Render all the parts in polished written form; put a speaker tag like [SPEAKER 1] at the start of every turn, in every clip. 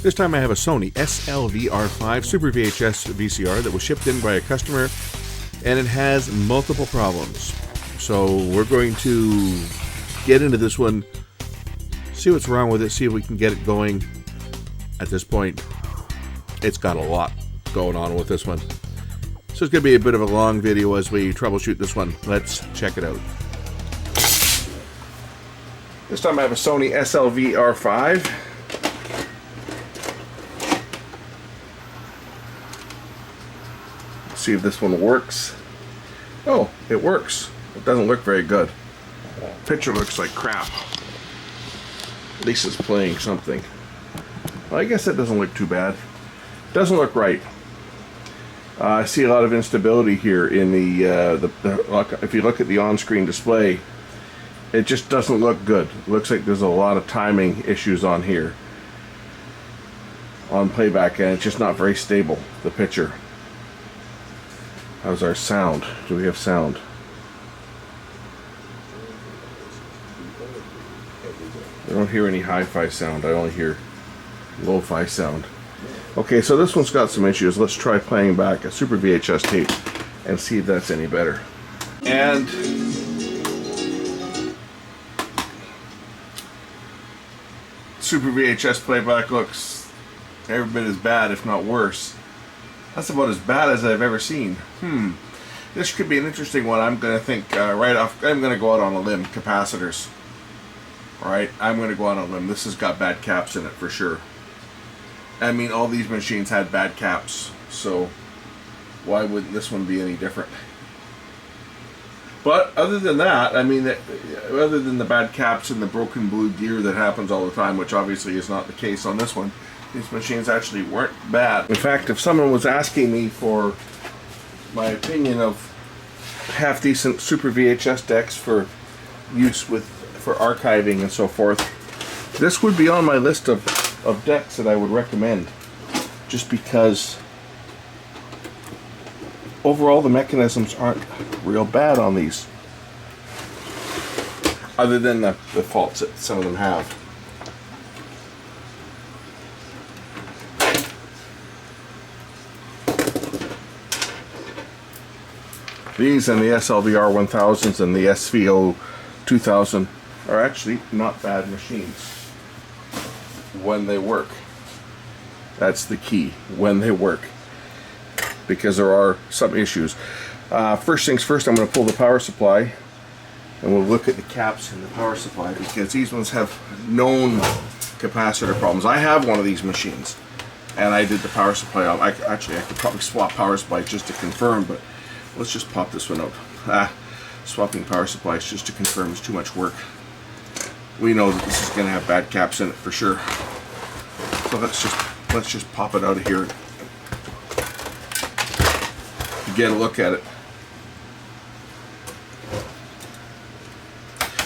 [SPEAKER 1] This time I have a Sony SLVR5 Super VHS VCR that was shipped in by a customer, and it has multiple problems. So we're going to get into this one, see what's wrong with it, see if we can get it going. At this point, it's got a lot going on with this one. So it's going to be a bit of a long video as we troubleshoot this one. Let's check it out. This time I have a Sony SLVR5. Let's see if this one works. Oh, it works. It doesn't look very good. Picture looks like crap. At least it's playing something. Well, I guess that doesn't look too bad. Doesn't look right. I see a lot of instability here in the if you look at the on-screen display, it just doesn't look good. It looks like there's a lot of timing issues on here on playback, and it's just not very stable, the picture. How's our sound? Do we have sound? I don't hear any hi-fi sound. I only hear lo-fi sound. Okay, so this one's got some issues. Let's try playing back a Super VHS tape and see if that's any better. And Super VHS playback looks every bit as bad, if not worse. That's about as bad as I've ever seen. This could be an interesting one. I'm going to think right off. I'm going to go out on a limb. Capacitors. Alright, I'm going to go out on a limb. This has got bad caps in it for sure. I mean, all these machines had bad caps, so why wouldn't this one be any different? But other than that, I mean, other than the bad caps and the broken blue gear that happens all the time, which obviously is not the case on this one, these machines actually weren't bad. In fact, if someone was asking me for my opinion of half-decent Super VHS decks for use for archiving and so forth, this would be on my list of decks that I would recommend, just because overall the mechanisms aren't real bad on these, other than the faults that some of them have. These and the SLVR 1000s and the SVO 2000 are actually not bad machines when they work. That's the key, when they work, because there are some issues. First things first, I'm going to pull the power supply and we'll look at the caps in the power supply, because these ones have known capacitor problems. I have one of these machines and I did the power supply out. I could probably swap power supplies just to confirm, but let's just pop this one out. Swapping power supplies just to confirm is too much work. We know that this is going to have bad caps in it for sure. So let's just pop it out of here and get a look at it.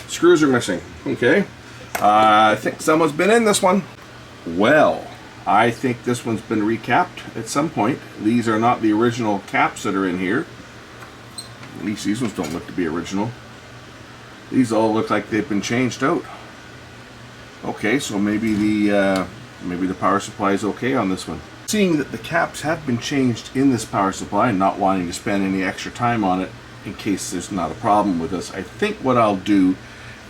[SPEAKER 1] Screws are missing. Okay. I think someone's been in this one. Well, I think this one's been recapped at some point. These are not the original caps that are in here. At least these ones don't look to be original. These all look like they've been changed out. Okay, so maybe the power supply is okay on this one. Seeing that the caps have been changed in this power supply and not wanting to spend any extra time on it in case there's not a problem with this, I think what I'll do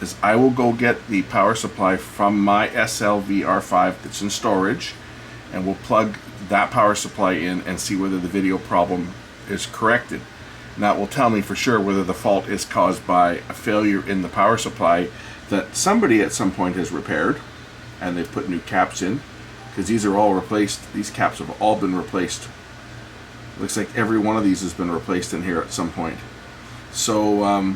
[SPEAKER 1] is I will go get the power supply from my SLVR5 that's in storage, and we'll plug that power supply in and see whether the video problem is corrected. And that will tell me for sure whether the fault is caused by a failure in the power supply that somebody at some point has repaired, and they've put new caps in, because these are all replaced. These caps have all been replaced. Looks like every one of these has been replaced in here at some point. So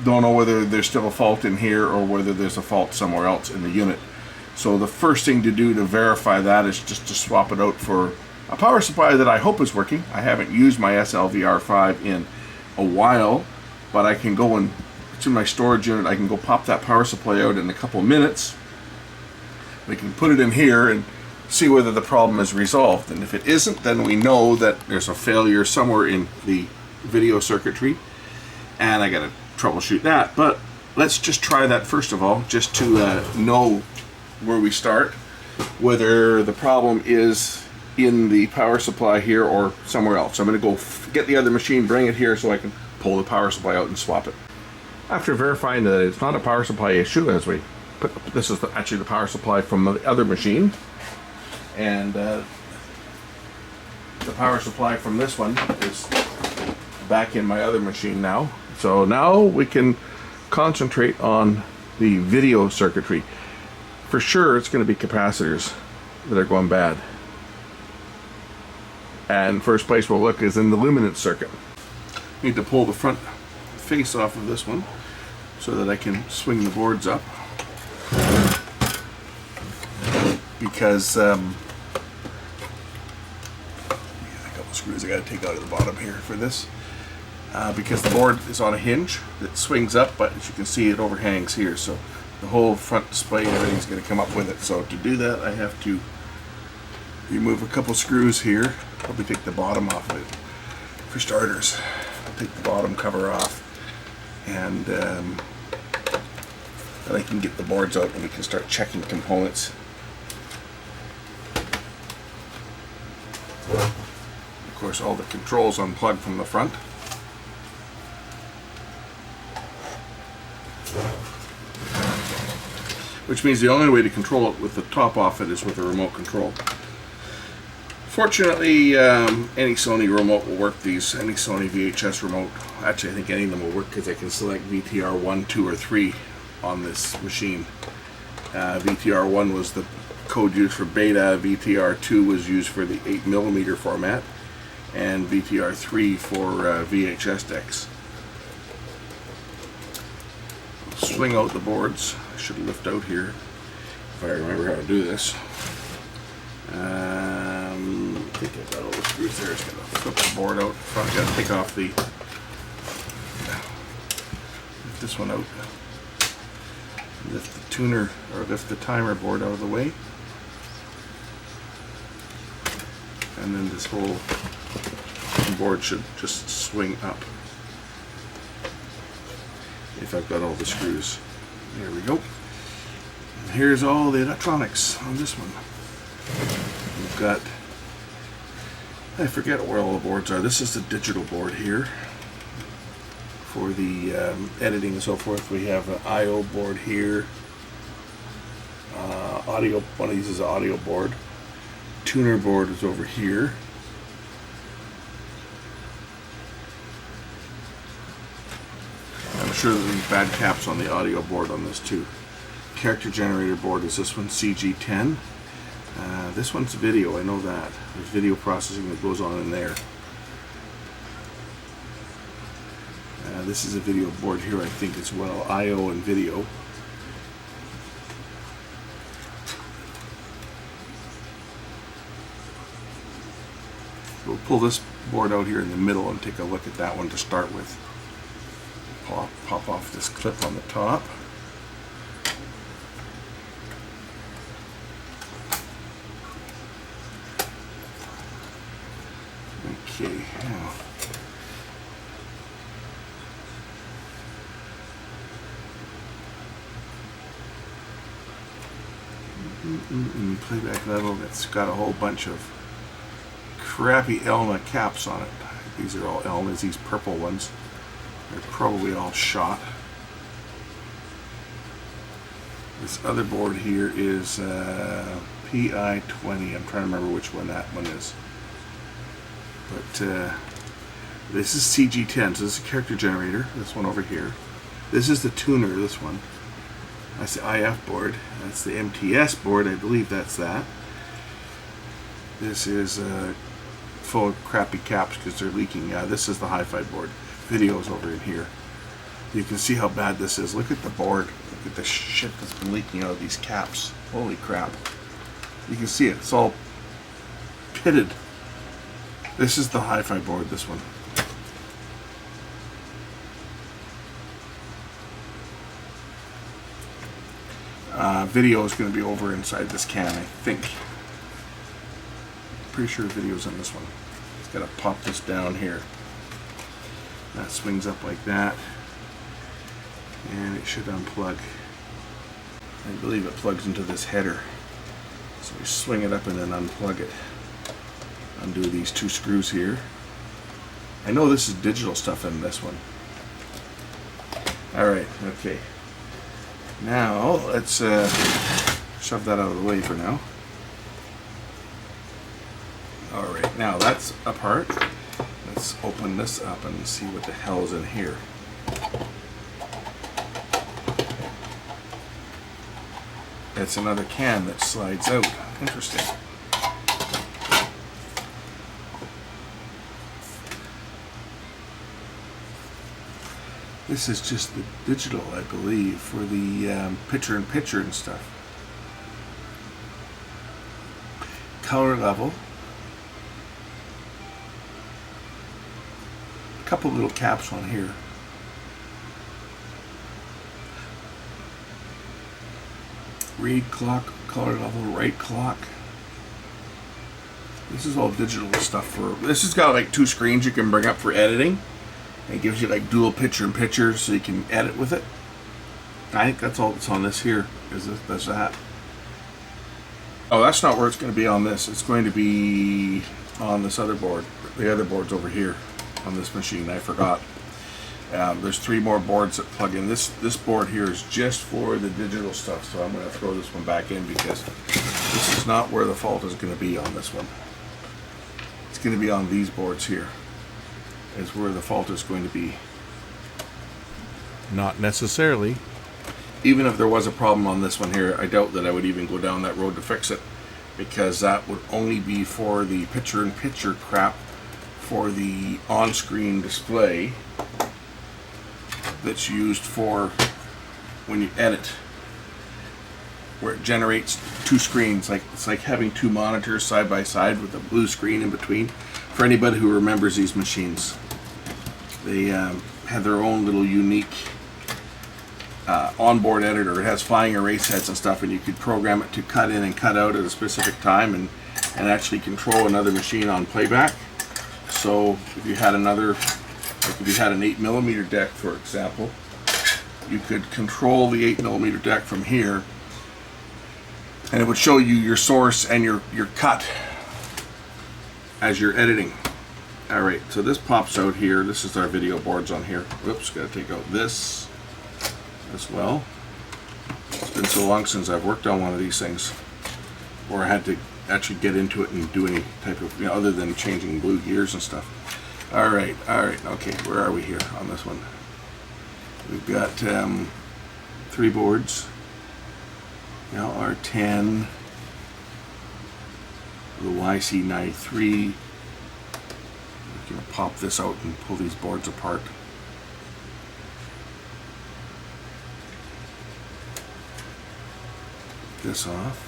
[SPEAKER 1] don't know whether there's still a fault in here or whether there's a fault somewhere else in the unit. So the first thing to do to verify that is just to swap it out for a power supply that I hope is working. I haven't used my SLVR5 in a while, but I can go and it's in my storage unit. I can go pop that power supply out in a couple minutes. We can put it in here and see whether the problem is resolved, and if it isn't, then we know that there's a failure somewhere in the video circuitry, and I gotta troubleshoot that. But let's just try that first of all, just to know where we start. whether the problem is in the power supply here or somewhere else. I'm going to go get the other machine, bring it here so I can pull the power supply out and swap it. After verifying that it's not a power supply issue, as we put, this is actually the power supply from the other machine, and the power supply from this one is back in my other machine now. So now we can concentrate on the video circuitry. For sure it's going to be capacitors that are going bad. And first place we'll look is in the luminance circuit. Need to pull the front face off of this one so that I can swing the boards up. Because a couple screws I got to take out of the bottom here for this. Because the board is on a hinge that swings up, but as you can see it overhangs here, so the whole front display and everything's going to come up with it. So to do that I have to remove a couple screws here. Probably take the bottom off of it for starters. Take the bottom cover off, and then I can get the boards out and we can start checking components. Of course all the controls unplugged from the front. Which means the only way to control it with the top off it is with a remote control. Fortunately, any Sony remote will work these, any Sony VHS remote. Actually, I think any of them will work because I can select VTR 1, 2, or 3 on this machine. VTR 1 was the code used for beta, VTR 2 was used for the 8mm format, and VTR 3 for VHS decks. Swing out the boards. I should lift out here if I remember how to do this. I think I've got all the screws there. Just gonna flip the board out. Probably gotta take off the lift this one out. Lift the tuner or lift the timer board out of the way. And then this whole board should just swing up. If I've got all the screws. There we go. And here's all the electronics on this one. We've got, I forget where all the boards are. This is the digital board here for the editing and so forth. We have an I/O board here. Audio, one of these is an audio board. Tuner board is over here. I'm sure there's bad caps on the audio board on this too. Character generator board is this one, CG10. This one's video, I know that. There's video processing that goes on in there. This is a video board here, I think, as well. I/O and video. We'll pull this board out here in the middle and take a look at that one to start with. Pop off this clip on the top. Okay. Now. Playback level that's got a whole bunch of crappy Elna caps on it. These are all Elnas, these purple ones. They're probably all shot. This other board here is PI20. I'm trying to remember which one that one is. But this is CG10, so this is a character generator, this one over here. This is the tuner, this one. That's the IF board. That's the MTS board, I believe that's that. This is full of crappy caps because they're leaking. This is the hi-fi board. Video's over in here. You can see how bad this is. Look at the board. Look at the shit that's been leaking out of these caps. Holy crap. You can see it. It's all pitted. This is the hi-fi board, this one. Video is going to be over inside this can, I think. Pretty sure video's on this one. It's got to pop this down here. That swings up like that, and it should unplug. I believe it plugs into this header. So you swing it up and then unplug it. Undo these two screws here. I know this is digital stuff in this one. Alright, okay. Now, let's shove that out of the way for now. Alright, now that's apart. Let's open this up and see what the hell is in here. It's another can that slides out. Interesting. This is just the digital, I believe, for the picture-in-picture and stuff. Color level. A couple little caps on here. Read clock, color level, write clock. This is all digital stuff for. This has got like two screens you can bring up for editing. It gives you like dual picture-in-picture so you can edit with it. I think that's all that's on this here. That's that. Oh, that's not where it's going to be on this. It's going to be on this other board. The other board's over here on this machine. I forgot. There's 3 more boards that plug in. This board here is just for the digital stuff, so I'm going to throw this one back in because this is not where the fault is going to be on this one. It's going to be on these boards here. Is where the fault is going to be. Not necessarily. Even if there was a problem on this one here, I doubt that I would even go down that road to fix it, because that would only be for the picture-in-picture crap for the on-screen display that's used for when you edit, where it generates 2 screens. Like it's like having 2 monitors side by side with a blue screen in between. For anybody who remembers these machines, they have their own little unique onboard editor. It has flying erase heads and stuff, and you could program it to cut in and cut out at a specific time and actually control another machine on playback. So if you had another, like if you had an 8mm deck, for example, you could control the 8mm deck from here, and it would show you your source and your cut as you're editing. Alright, so this pops out here. This is our video boards on here. Whoops, gotta take out this as well. It's been so long since I've worked on one of these things, or I had to actually get into it and do any type of, other than changing blue gears and stuff. Alright, okay, where are we here on this one? We've got 3 boards. LR10, the YC93. I'm going to pop this out and pull these boards apart. This off.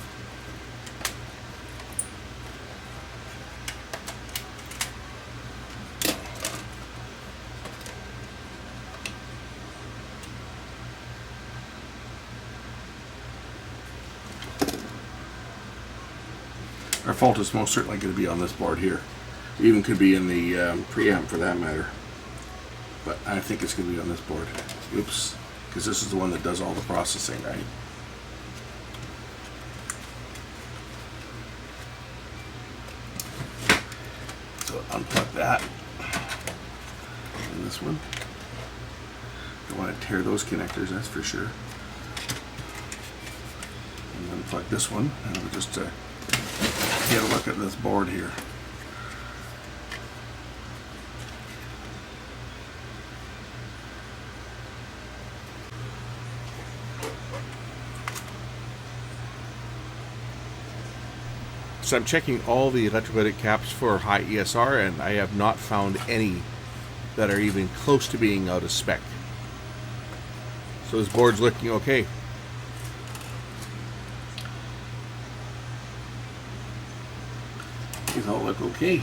[SPEAKER 1] Our fault is most certainly going to be on this board here. It even could be in the preamp for that matter. But I think it's going to be on this board. Oops. Because this is the one that does all the processing, right? So unplug that. And this one. Don't want to tear those connectors, that's for sure. And unplug this one. And we'll just get a look at this board here. So I'm checking all the electrolytic caps for high ESR, and I have not found any that are even close to being out of spec. So this board's looking okay. These all look okay.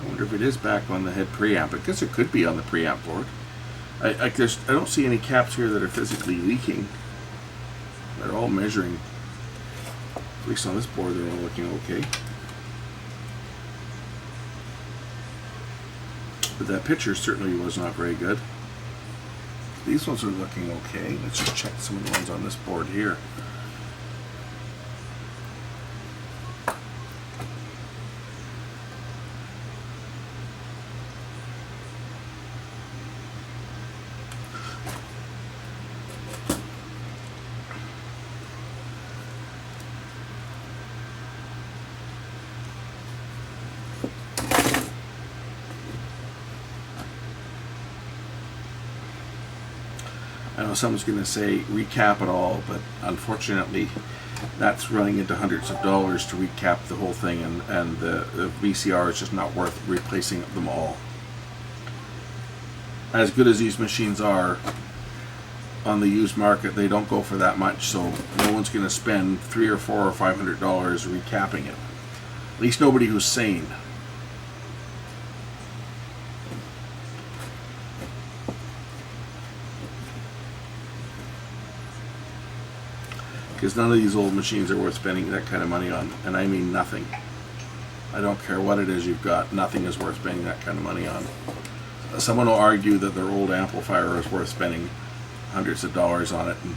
[SPEAKER 1] I wonder if it is back on the head preamp. I guess it could be on the preamp board. I don't see any caps here that are physically leaking. They're all measuring. At least on this board, they're all looking okay. But that picture certainly was not very good. These ones are looking okay. Let's just check some of the ones on this board here. I know someone's going to say recap it all, but unfortunately that's running into hundreds of dollars to recap the whole thing, and the VCR is just not worth replacing them all. As good as these machines are on the used market, they don't go for that much, so no one's going to spend $300 or $400 or $500 recapping it. At least nobody who's sane. Because none of these old machines are worth spending that kind of money on, and I mean nothing. I don't care what it is you've got, nothing is worth spending that kind of money on. Someone will argue that their old amplifier is worth spending hundreds of dollars on it, and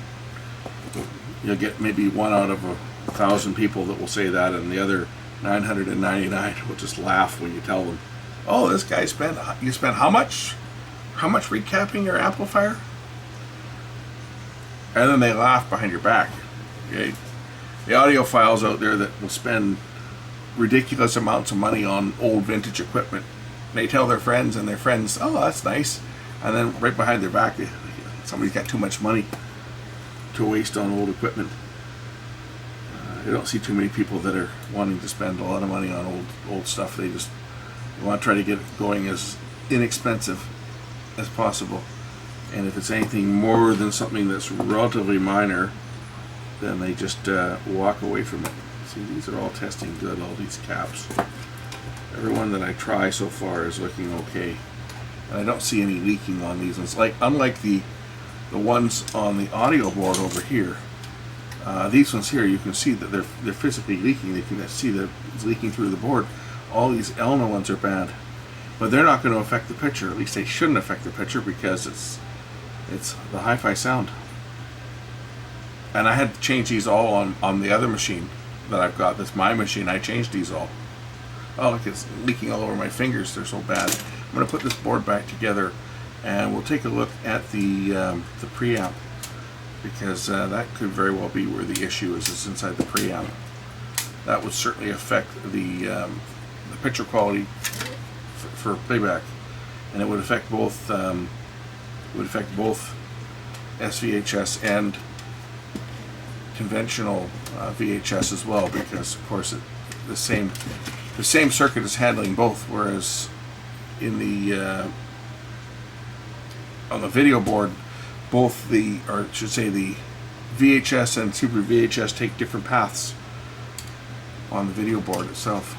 [SPEAKER 1] you'll get maybe 1 out of 1,000 people that will say that, and the other 999 will just laugh when you tell them, oh, this guy spent how much? How much recapping your amplifier? And then they laugh behind your back. Okay? The audiophiles out there that will spend ridiculous amounts of money on old vintage equipment, they tell their friends, and their friends, oh, that's nice, and then right behind their back, somebody's got too much money to waste on old equipment. I don't see too many people that are wanting to spend a lot of money on old stuff. They just want to try to get it going as inexpensive as possible, and if it's anything more than something that's relatively minor, then they just walk away from it. See, these are all testing good, all these caps. Everyone that I try so far is looking okay. And I don't see any leaking on these ones. Unlike the ones on the audio board over here, these ones here, you can see that they're physically leaking. You can see that it's leaking through the board. All these Elna ones are bad, but they're not going to affect the picture. At least they shouldn't affect the picture, because it's the hi-fi sound. And I had to change these all on the other machine that I've got. That's my machine. I changed these all. Oh, look, it's leaking all over my fingers. They're so bad. I'm going to put this board back together, and we'll take a look at the preamp, because that could very well be where the issue is. It's inside the preamp. That would certainly affect the picture quality for playback, and it would affect both SVHS and conventional VHS as well, because of course the same circuit is handling both, whereas in the on the video board, both the VHS and Super VHS take different paths on the video board itself.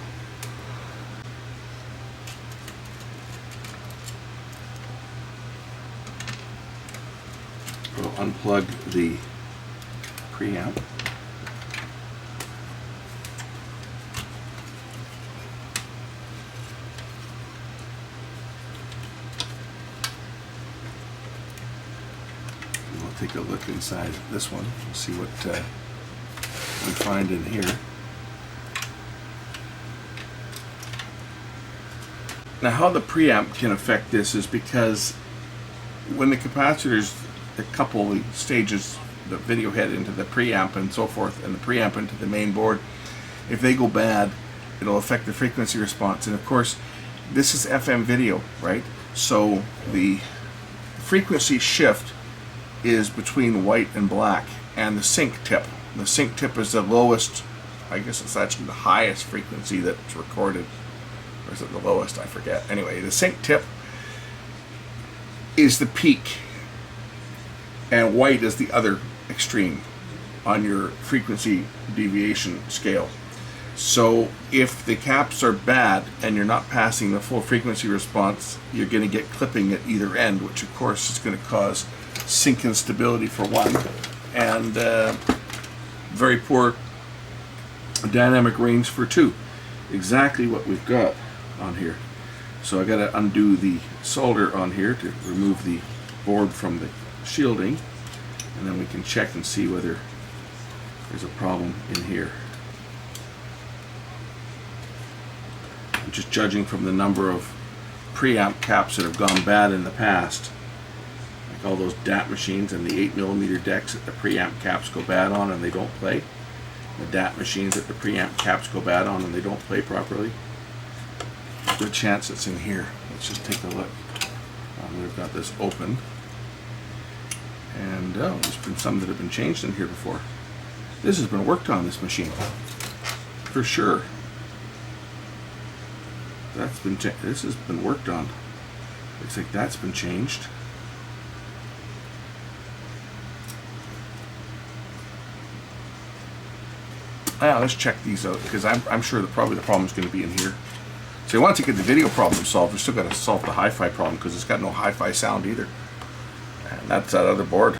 [SPEAKER 1] We'll unplug the preamp. We'll take a look inside this one. We'll see what we find in here. Now, how the preamp can affect this is because when the capacitors couple the stages, the video head into the preamp and so forth, and the preamp into the main board, if they go bad, it'll affect the frequency response. And of course, this is FM video, right? So the frequency shift is between white and black, and the sync tip. The sync tip is the lowest, I guess it's actually the highest frequency that's recorded. Or is it the lowest? I forget. Anyway, the sync tip is the peak, and white is the other extreme on your frequency deviation scale. So if the caps are bad and you're not passing the full frequency response, you're going to get clipping at either end, which of course is going to cause sync instability for one, and very poor dynamic range for two. Exactly what we've got on here. So I got to undo the solder on here to remove the board from the shielding, and then we can check and see whether there's a problem in here. I'm just judging from the number of preamp caps that have gone bad in the past, like all those DAT machines and the 8mm decks that the preamp caps go bad on and they don't play, the DAT machines that the preamp caps go bad on and they don't play properly. Good chance it's in here. Let's just take a look. We've got this open, and there's been some that have been changed in here before. This has been worked on, this machine, for sure. This has been worked on. Looks like that's been changed. Now let's check these out, because I'm sure that probably the problem is going to be in here. So once you get the video problem solved, we still got to solve the hi-fi problem, because it's got no hi-fi sound either. And that's that other board.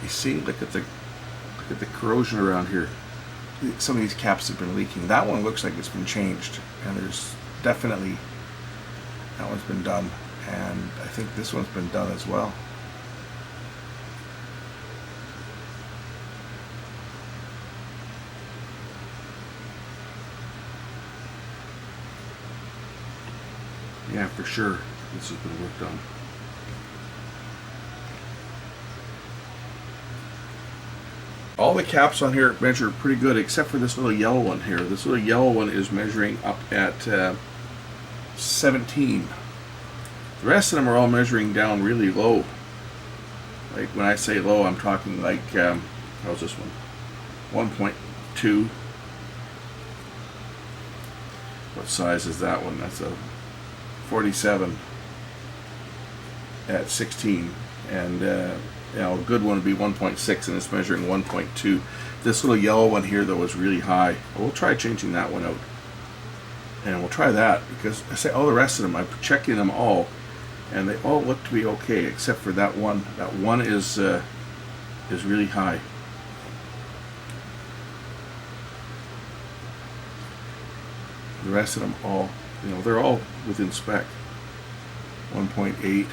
[SPEAKER 1] You see, look at the corrosion around here. Some of these caps have been leaking. That one looks like it's been changed, and there's definitely, that one's been done, and I think this one's been done as well. Yeah, for sure, this has been worked on. All the caps on here measure pretty good, except for this little yellow one here. This little yellow one is measuring up at 17. The rest of them are all measuring down really low. Like when I say low, I'm talking like, how's this one? 1.2. What size is that one? That's a 47 at 16, and you know, a good one would be 1.6, and it's measuring 1.2. This little yellow one here though is really high. We'll try changing that one out, and we'll try that, because I say all the rest of them, I'm checking them all, and they all look to be okay except for that one. That one is really high. The rest of them all, you know, they're all within spec. 1.8.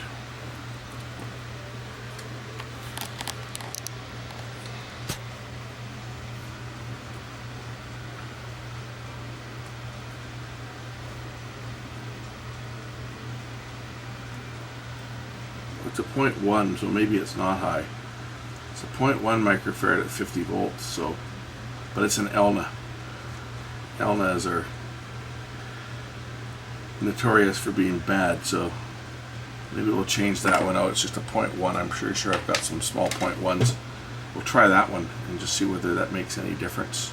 [SPEAKER 1] It's a 0.1, so maybe it's not high. It's a 0.1 microfarad at 50 volts, so, but it's an ELNA. ELNAs are notorious for being bad, so maybe we'll change that one out. It's just a 0.1. I'm sure I've got some small 0.1s. We'll try that one and just see whether that makes any difference.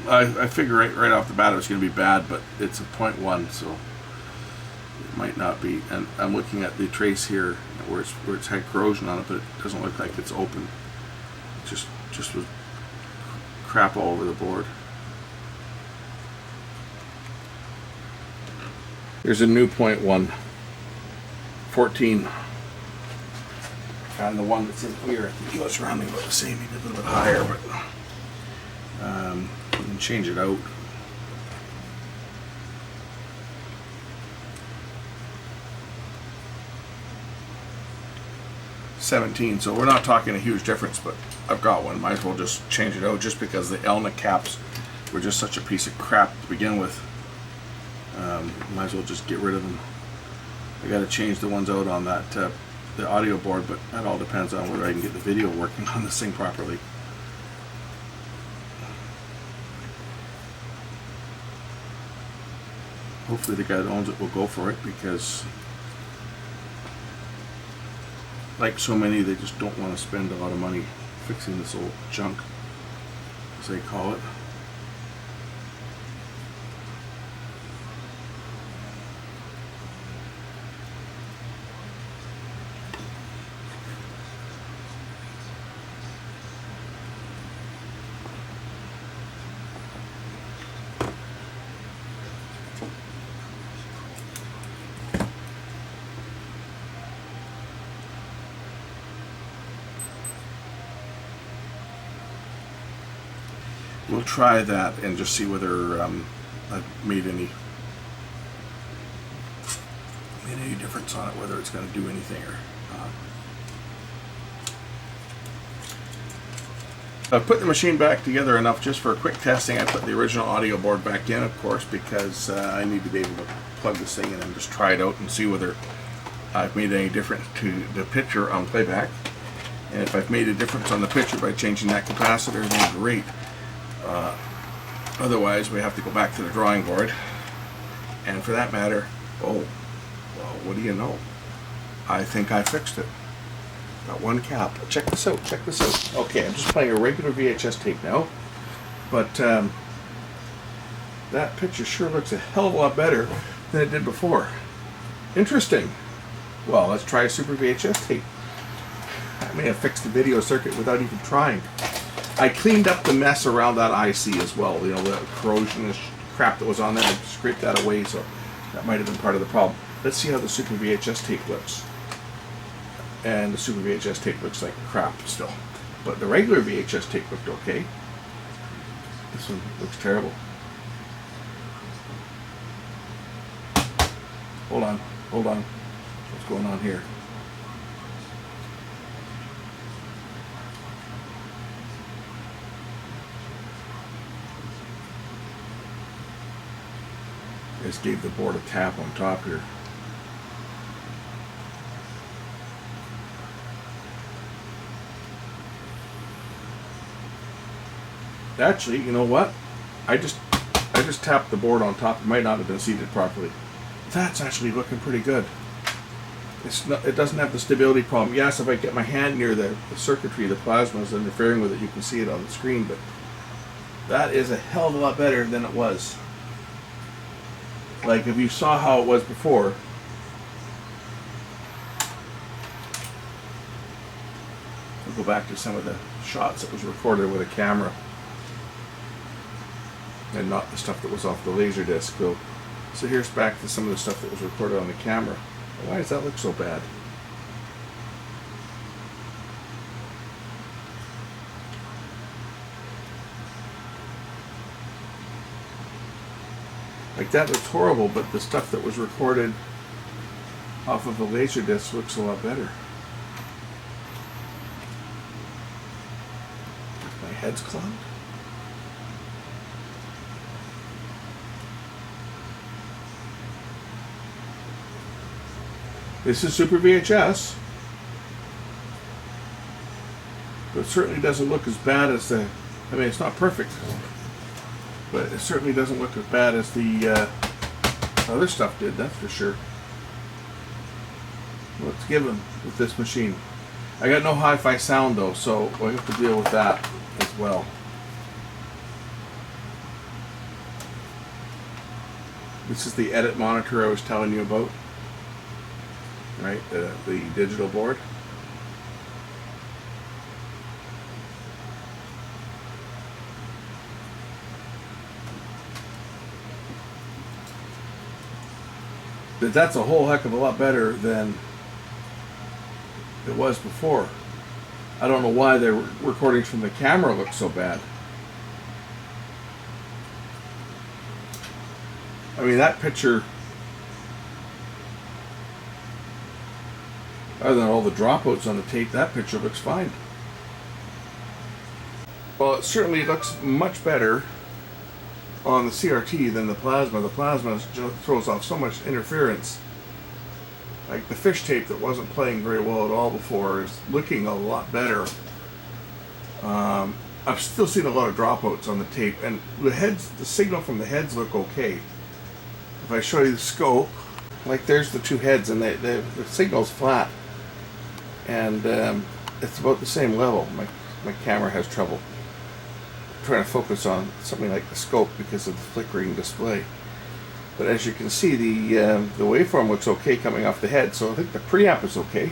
[SPEAKER 1] I figure right off the bat it was going to be bad, but it's a 0.1, so it might not be. And I'm looking at the trace here where it's had corrosion on it, but it doesn't look like it's open. It just was crap all over the board. There's a new 0.1, 14, and the one that's in here, I think it was around about the same, maybe a little bit higher, but you can change it out. $17, so we're not talking a huge difference, but I've got one. Might as well just change it out, just because the ELNA caps were just such a piece of crap to begin with. Might as well just get rid of them. I got to change the ones out on that the audio board, but that all depends on whether I can get the video working on this thing properly. Hopefully the guy that owns it will go for it, because like so many, they just don't want to spend a lot of money fixing this old junk, as they call it. We'll try that and just see whether I've made any difference on it, whether it's going to do anything or not. I've put the machine back together enough just for a quick testing. I put the original audio board back in, of course, because I need to be able to plug this thing in and just try it out and see whether I've made any difference to the picture on playback. And if I've made a difference on the picture by changing that capacitor, then great. Otherwise, we have to go back to the drawing board. And for that matter, oh, well, what do you know? I think I fixed it. Got one cap. Check this out, check this out. Okay, I'm just playing a regular VHS tape now, but that picture sure looks a hell of a lot better than it did before. Interesting. Well, let's try a Super VHS tape. I may have fixed the video circuit without even trying. I cleaned up the mess around that IC as well, you know, the corrosion crap that was on there. I scraped that away, so that might have been part of the problem. Let's see how the Super VHS tape looks. And the Super VHS tape looks like crap still. But the regular VHS tape looked okay. This one looks terrible. Hold on, hold on. What's going on here? I just gave the board a tap on top here. Actually, you know what? I just tapped the board on top. It might not have been seated properly. That's actually looking pretty good. It doesn't have the stability problem. Yes, if I get my hand near the circuitry, the plasma is interfering with it. You can see it on the screen, but that is a hell of a lot better than it was. Like if you saw how it was before. I'll go back to some of the shots that was recorded with a camera. And not the stuff that was off the laser disc. So here's back to some of the stuff that was recorded on the camera. Why does that look so bad? Like that looks horrible, but the stuff that was recorded off of the laser disc looks a lot better. My head's clogged. This is Super VHS, but it certainly doesn't look as bad as the, I mean, it's not perfect, but it certainly doesn't look as bad as the other stuff did, that's for sure. What's given with this machine? I got no hi-fi sound though, so I have to deal with that as well. This is the edit monitor I was telling you about. Right, the digital board. But that's a whole heck of a lot better than it was before. I don't know why the recordings from the camera look so bad. I mean, that picture, other than all the dropouts on the tape, that picture looks fine. Well, it certainly looks much better on the CRT than the plasma. The plasma throws off so much interference. Like the fish tape that wasn't playing very well at all before is looking a lot better. I've still seen a lot of dropouts on the tape, and the heads, the signal from the heads look okay. If I show you the scope, like there's the two heads, and the signal's flat. And it's about the same level. My camera has trouble trying to focus on something like the scope because of the flickering display. But as you can see, the waveform looks okay coming off the head, so I think the preamp is okay.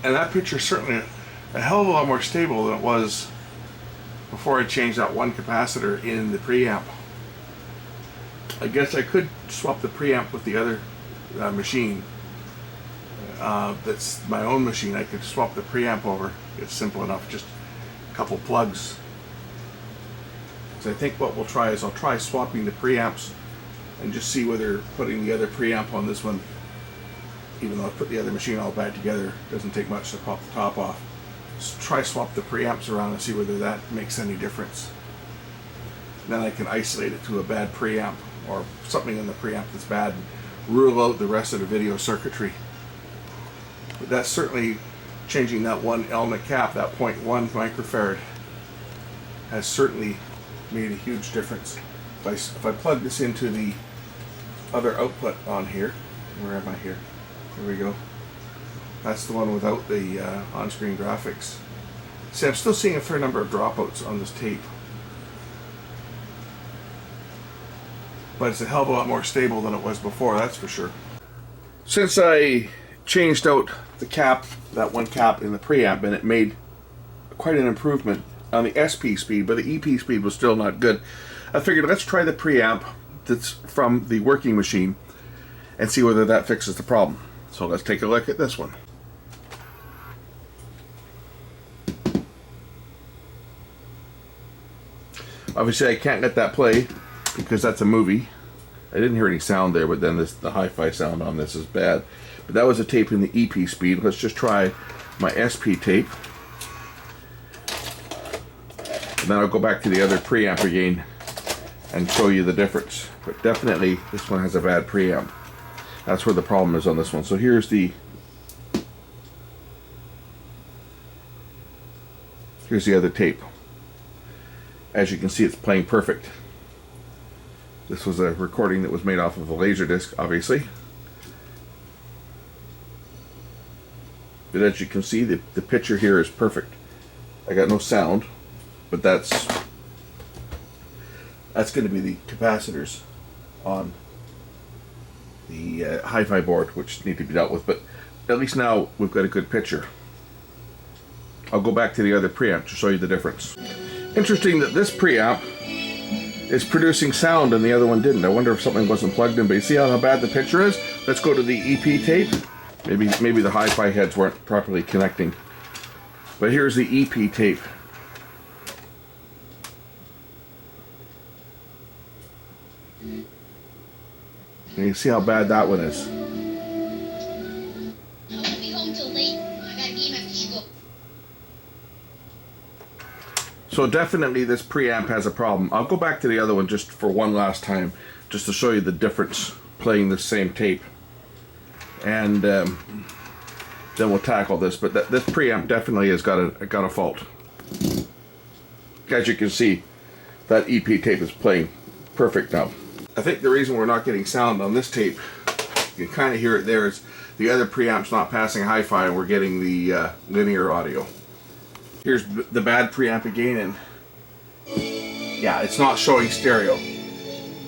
[SPEAKER 1] And that picture's certainly a hell of a lot more stable than it was before I changed that one capacitor in the preamp. I guess I could swap the preamp with the other machine. That's my own machine. I could swap the preamp over. It's simple enough, just a couple plugs. So I think what we'll try is I'll try swapping the preamps and just see whether putting the other preamp on this one, even though I put the other machine all back together, doesn't take much to pop the top off. try swap the preamps around and see whether that makes any difference. Then I can isolate it to a bad preamp or something in the preamp that's bad and rule out the rest of the video circuitry. But that's certainly changing that one element cap, that 0.1 microfarad, has certainly made a huge difference. If I plug this into the other output on here, where am I here? There we go. That's the one without the on-screen graphics. See, I'm still seeing a fair number of dropouts on this tape. But it's a hell of a lot more stable than it was before, that's for sure. Since I changed out the cap, that one cap in the preamp, and it made quite an improvement on the SP speed, but the EP speed was still not good, I figured let's try the preamp that's from the working machine and see whether that fixes the problem. So let's take a look at this one. Obviously I can't let that play because that's a movie. I didn't hear any sound there, but then the hi-fi sound on this is bad. But that was a tape in the EP speed. Let's just try my SP tape. And then I'll go back to the other preamp again and show you the difference. But definitely this one has a bad preamp. That's where the problem is on this one. So here's the other tape. As you can see, it's playing perfect. This was a recording that was made off of a laser disc, obviously. But as you can see, the picture here is perfect. I got no sound, but that's going to be the capacitors on the hi-fi board, which need to be dealt with. But at least now we've got a good picture. I'll go back to the other preamp to show you the difference. Interesting that this preamp is producing sound and the other one didn't. I wonder if something wasn't plugged in. But you see how bad the picture is? Let's go to the EP tape. Maybe the hi-fi heads weren't properly connecting. But here's the EP tape. And you see how bad that one is.
[SPEAKER 2] I won't be home till late. I got a game after school.
[SPEAKER 1] So definitely this preamp has a problem. I'll go back to the other one just for one last time, just to show you the difference playing the same tape. And then we'll tackle this. But this preamp definitely has got a fault. As you can see, that EP tape is playing perfect now. I think the reason we're not getting sound on this tape, you can kind of hear it there, is the other preamp's not passing hi-fi and we're getting the linear audio. Here's the bad preamp again, and yeah, it's not showing stereo.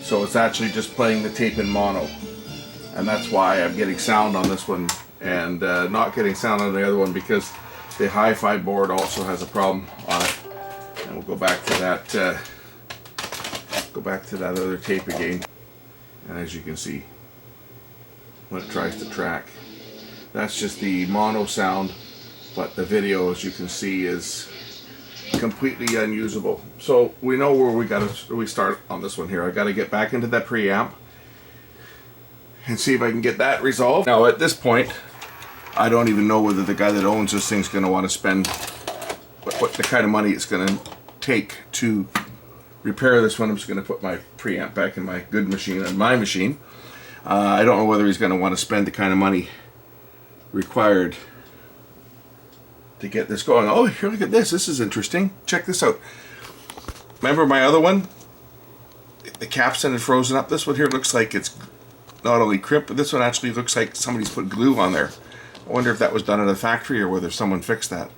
[SPEAKER 1] So it's actually just playing the tape in mono. And that's why I'm getting sound on this one and not getting sound on the other one, because the hi-fi board also has a problem on it. And we'll go back to that other tape again. And as you can see, when it tries to track, that's just the mono sound. But the video, as you can see, is completely unusable. So we know where we start on this one here. I got to get back into that preamp and see if I can get that resolved. Now at this point, I don't even know whether the guy that owns this thing's going to want to spend what the kind of money it's going to take to repair this one. I'm just going to put my preamp back in my good machine and my machine. I don't know whether he's going to want to spend the kind of money required to get this going. Oh, here, look at this. This is interesting. Check this out. Remember my other one? The capstan had frozen up. This one here looks like it's not only crimped, but this one actually looks like somebody's put glue on there. I wonder if that was done at a factory or whether someone fixed that.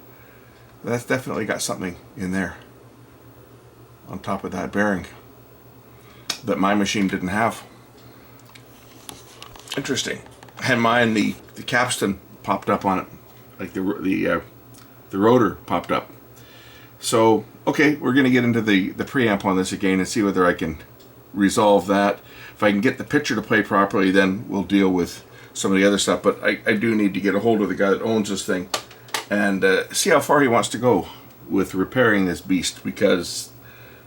[SPEAKER 1] That's definitely got something in there on top of that bearing that my machine didn't have. Interesting. And mine, the capstan popped up on it, like the rotor popped up. So okay, we're going to get into the preamp on this again and see whether I can resolve that. If I can get the picture to play properly, then we'll deal with some of the other stuff. But I do need to get a hold of the guy that owns this thing and see how far he wants to go with repairing this beast, because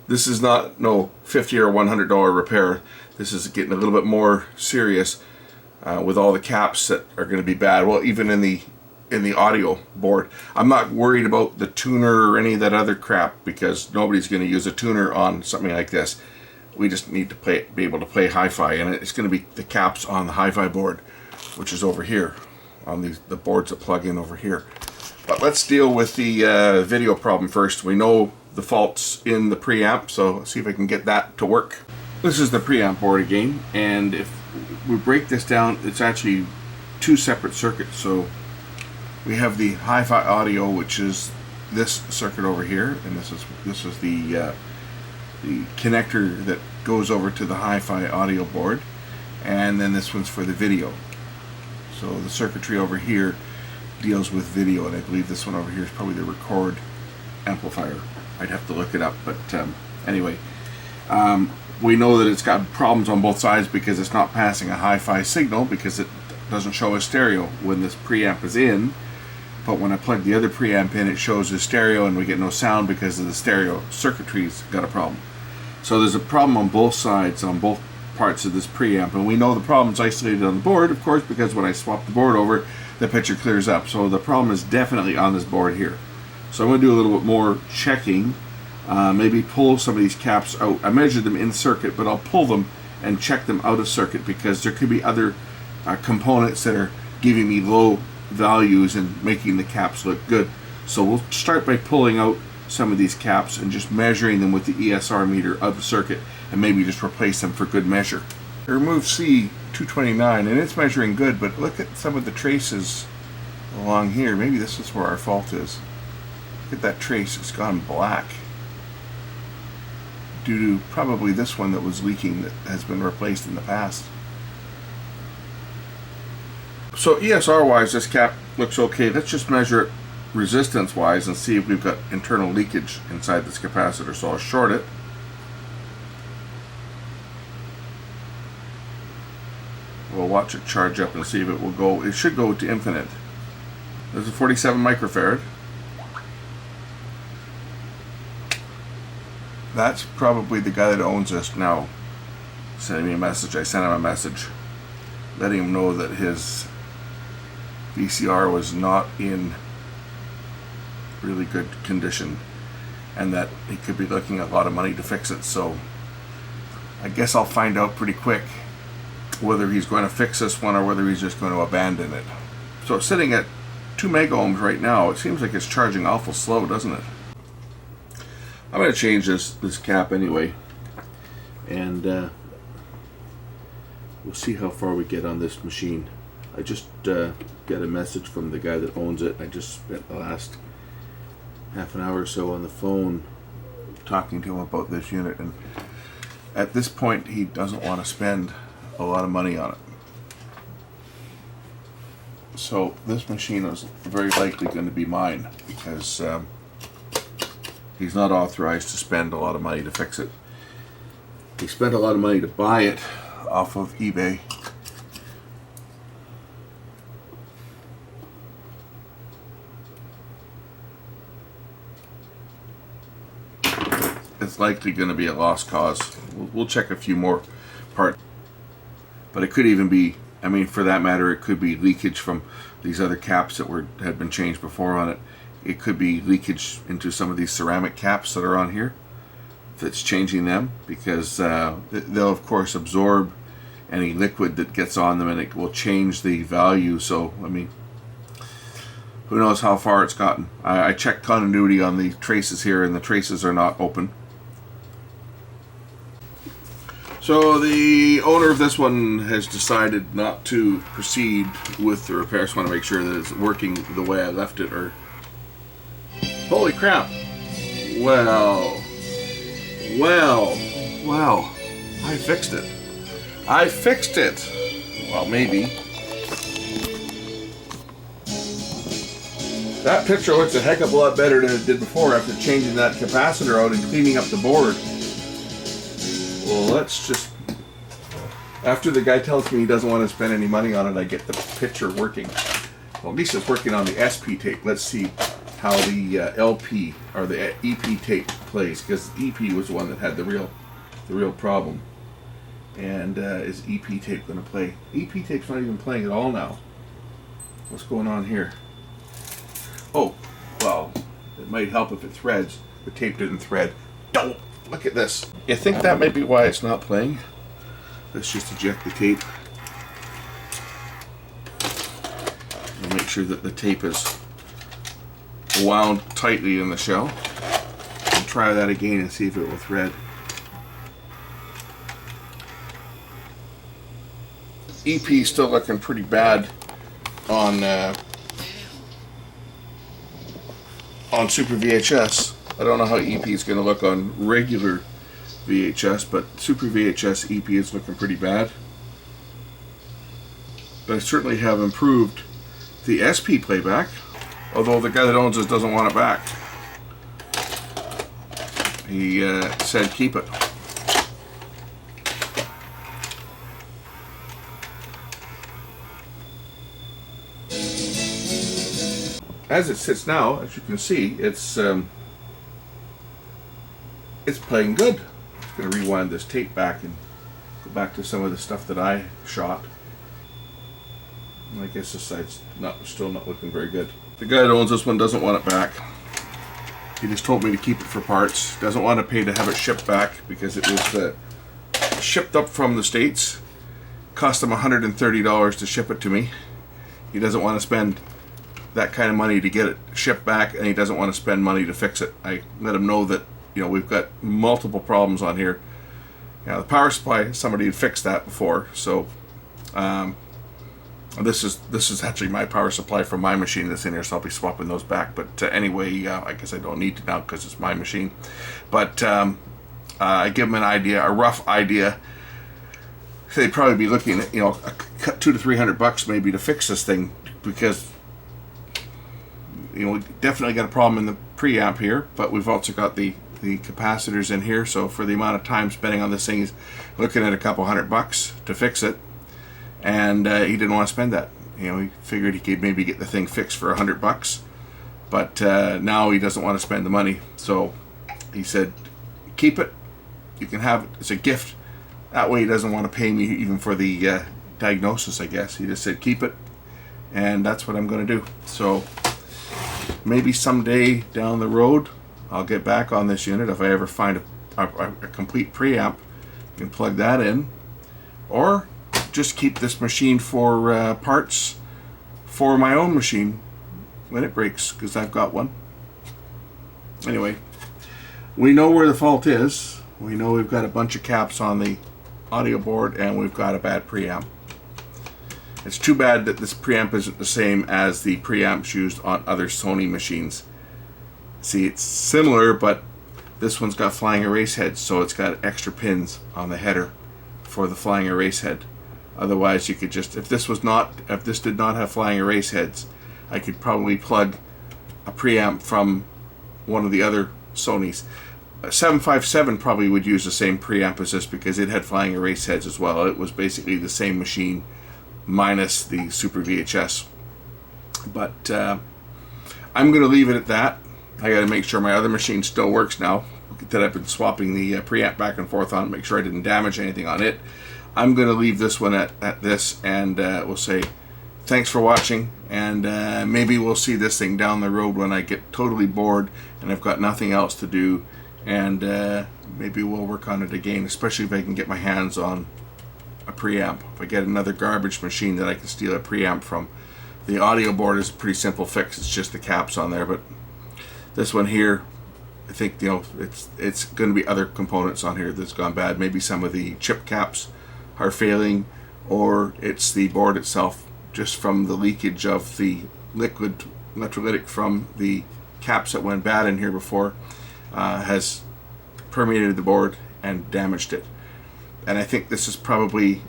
[SPEAKER 1] this is not no $50 or $100 repair. This is getting a little bit more serious with all the caps that are going to be bad. Well, even in the in the audio board. I'm not worried about the tuner or any of that other crap, because nobody's going to use a tuner on something like this. We just need to be able to play hi-fi, and it's going to be the caps on the hi-fi board, which is over here on the boards that plug in over here. But let's deal with the video problem first. We know the fault's in the preamp, so let's see if I can get that to work. This is the preamp board again, and if we break this down, it's actually two separate circuits. So we have the hi-fi audio, which is this circuit over here, and this is the connector that goes over to the hi-fi audio board, and then this one's for the video. So the circuitry over here deals with video, and I believe this one over here is probably the record amplifier. I'd have to look it up, but anyway, we know that it's got problems on both sides because it's not passing a hi-fi signal, because it doesn't show a stereo when this preamp is in. But when I plug the other preamp in, it shows a stereo, and we get no sound because of the stereo circuitry's got a problem. So there's a problem on both sides, on both parts of this preamp, and we know the problem's isolated on the board, of course, because when I swap the board over, the picture clears up. So the problem is definitely on this board here. So I'm going to do a little bit more checking, maybe pull some of these caps out. I measured them in circuit, but I'll pull them and check them out of circuit, because there could be other components that are giving me low values and making the caps look good. So we'll start by pulling out some of these caps and just measuring them with the ESR meter of the circuit, and maybe just replace them for good measure. I removed C229, and it's measuring good, but look at some of the traces along here. Maybe this is where our fault is. Look at that trace, it's gone black, due to probably this one that was leaking that has been replaced in the past. So ESR wise, this cap looks okay. Let's just measure it resistance wise and see if we've got internal leakage inside this capacitor. So I'll short it. We'll watch it charge up and see if it will go. It should go to infinite. There's a 47 microfarad. That's probably the guy that owns this now sending me a message. I sent him a message letting him know that his VCR was not in really good condition, and that he could be looking at a lot of money to fix it. So I guess I'll find out pretty quick whether he's going to fix this one or whether he's just going to abandon it. So it's sitting at 2 mega ohms right now. It seems like it's charging awful slow, doesn't it? I'm going to change this cap anyway, and we'll see how far we get on this machine. I just got a message from the guy that owns it. I just spent the last half an hour or so on the phone talking to him about this unit, and at this point he doesn't want to spend a lot of money on it. So this machine is very likely going to be mine, because he's not authorized to spend a lot of money to fix it. He spent a lot of money to buy it off of eBay. It's likely going to be a lost cause. We'll check a few more parts. But it could even be, I mean, for that matter, it could be leakage from these other caps that had been changed before on it. It could be leakage into some of these ceramic caps that are on here that's changing them, because they'll of course absorb any liquid that gets on them, and it will change the value. So I mean, who knows how far it's gotten. I checked continuity on the traces here, and the traces are not open. So the owner of this one has decided not to proceed with the repair. So I want to make sure that it's working the way I left it. Or holy crap! Well, I fixed it. I fixed it. Well, maybe. That picture looks a heck of a lot better than it did before after changing that capacitor out and cleaning up the board. Well, let's just... After the guy tells me he doesn't want to spend any money on it, I get the picture working. Well, at least it's working on the SP tape. Let's see how the LP or the EP tape plays, because EP was the one that had the real problem. And is EP tape going to play? EP tape's not even playing at all now. What's going on here? Oh, well, it might help if it threads. The tape didn't thread. Don't! Look at this. You think that might be why it's not playing? Let's just eject the tape. And make sure that the tape is wound tightly in the shell. And try that again and see if it will thread. EP's still looking pretty bad on Super VHS. I don't know how EP is going to look on regular VHS, but Super VHS EP is looking pretty bad. But I certainly have improved the SP playback, although the guy that owns this doesn't want it back. He said keep it. As it sits now, as you can see, it's playing good. I'm going to rewind this tape back and go back to some of the stuff that I shot. And I guess this side's still not looking very good. The guy that owns this one doesn't want it back. He just told me to keep it for parts. Doesn't want to pay to have it shipped back because it was shipped up from the States. Cost him $130 to ship it to me. He doesn't want to spend that kind of money to get it shipped back, and he doesn't want to spend money to fix it. I let him know that, you know, we've got multiple problems on here. The power supply, somebody had fixed that before, so this is actually my power supply from my machine that's in here, so I'll be swapping those back. But anyway, I guess I don't need to now because it's my machine. But I give him an idea, a rough idea. They'd probably be looking at, you know, $200 to $300 maybe to fix this thing, because, you know, we definitely got a problem in the preamp here, but we've also got the capacitors in here, so for the amount of time spending on this thing, he's looking at a couple $100 to fix it, and he didn't want to spend that. You know, he figured he could maybe get the thing fixed for $100, but now he doesn't want to spend the money, so he said, keep it, you can have it, it's a gift. That way he doesn't want to pay me even for the diagnosis, I guess. He just said keep it, and that's what I'm going to do. So maybe someday down the road I'll get back on this unit if I ever find a complete preamp. You can plug that in, or just keep this machine for parts for my own machine when it breaks, because I've got one. Anyway, we know where the fault is. We know we've got a bunch of caps on the audio board, and we've got a bad preamp. It's too bad that this preamp isn't the same as the preamps used on other Sony machines. See, it's similar, but this one's got flying erase heads, so it's got extra pins on the header for the flying erase head. Otherwise, you could just, if this did not have flying erase heads, I could probably plug a preamp from one of the other Sonys. 757 probably would use the same preamp as this because it had flying erase heads as well. It was basically the same machine minus the Super VHS. But I'm going to leave it at that. I got to make sure my other machine still works now that I've been swapping the preamp back and forth on, make sure I didn't damage anything on it. I'm going to leave this one at this, and we'll say thanks for watching, and maybe we'll see this thing down the road when I get totally bored and I've got nothing else to do, and maybe we'll work on it again, especially if I can get my hands on a preamp. If I get another garbage machine that I can steal a preamp from. The audio board is a pretty simple fix, it's just the caps on there, but this one here, I think, you know, it's going to be other components on here that's gone bad. Maybe some of the chip caps are failing, or it's the board itself, just from the leakage of the liquid electrolytic from the caps that went bad in here before, has permeated the board and damaged it. And I think this is probably,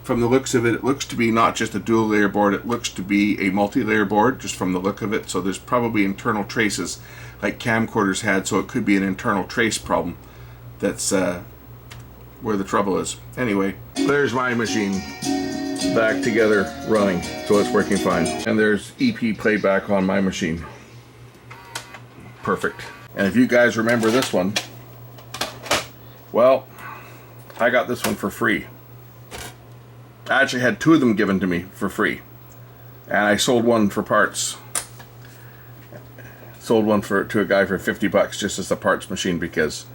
[SPEAKER 1] from the looks of it, it looks to be not just a dual layer board, it looks to be a multi-layer board just from the look of it. So there's probably internal traces like camcorders had, so it could be an internal trace problem. That's where the trouble is. Anyway, there's my machine back together running, so it's working fine. And there's EP playback on my machine. Perfect. And if you guys remember this one, well, I got this one for free. I actually had two of them given to me for free, and I sold one for parts. sold one to a guy for $50 just as a parts machine because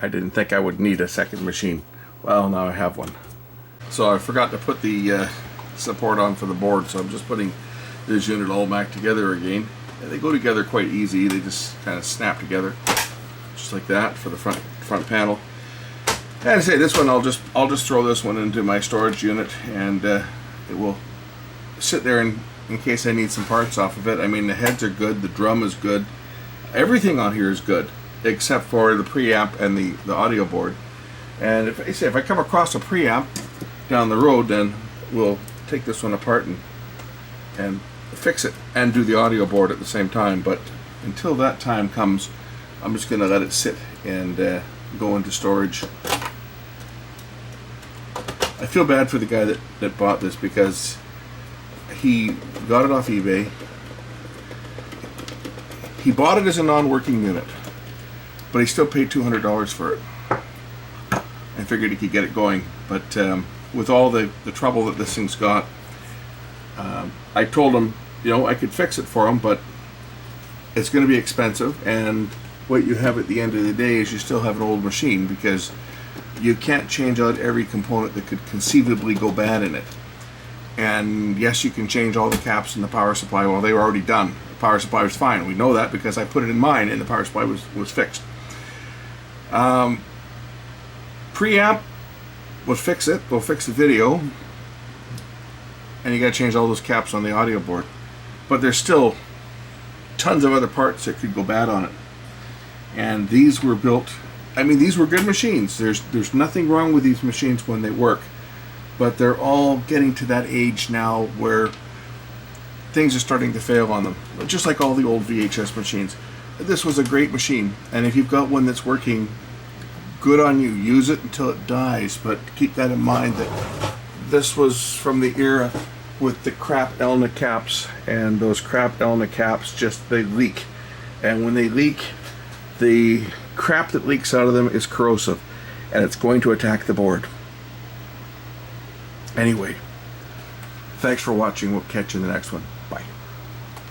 [SPEAKER 1] I didn't think I would need a second machine. Well, now I have one. So I forgot to put the support on for the board, so I'm just putting this unit all back together again. And they go together quite easy. They just kind of snap together, just like that for the front panel. And I say this one, I'll just throw this one into my storage unit, and it will sit there in case I need some parts off of it. I mean, the heads are good, the drum is good, everything on here is good except for the preamp and the audio board. And if I come across a preamp down the road, then we'll take this one apart and fix it and do the audio board at the same time. But until that time comes, I'm just going to let it sit and go into storage. I feel bad for the guy that bought this because he got it off eBay. He bought it as a non-working unit, but he still paid $200 for it. I figured he could get it going, but with all the trouble that this thing's got, I told him, you know, I could fix it for him, but it's going to be expensive, and what you have at the end of the day is you still have an old machine, because you can't change out every component that could conceivably go bad in it. And yes, you can change all the caps in the power supply. Well, they were already done. The power supply was fine. We know that because I put it in mine and the power supply was fixed. Preamp will fix it. We'll fix the video. And you got to change all those caps on the audio board. But there's still tons of other parts that could go bad on it. And these were built, I mean, these were good machines. There's nothing wrong with these machines when they work. But they're all getting to that age now where things are starting to fail on them. Just like all the old VHS machines. This was a great machine. And if you've got one that's working, good on you. Use it until it dies. But keep that in mind that this was from the era with the crap Elna caps. And those crap Elna caps they leak. And when they leak, the crap that leaks out of them is corrosive. And it's going to attack the board. Anyway, thanks for watching. We'll catch you in the next one.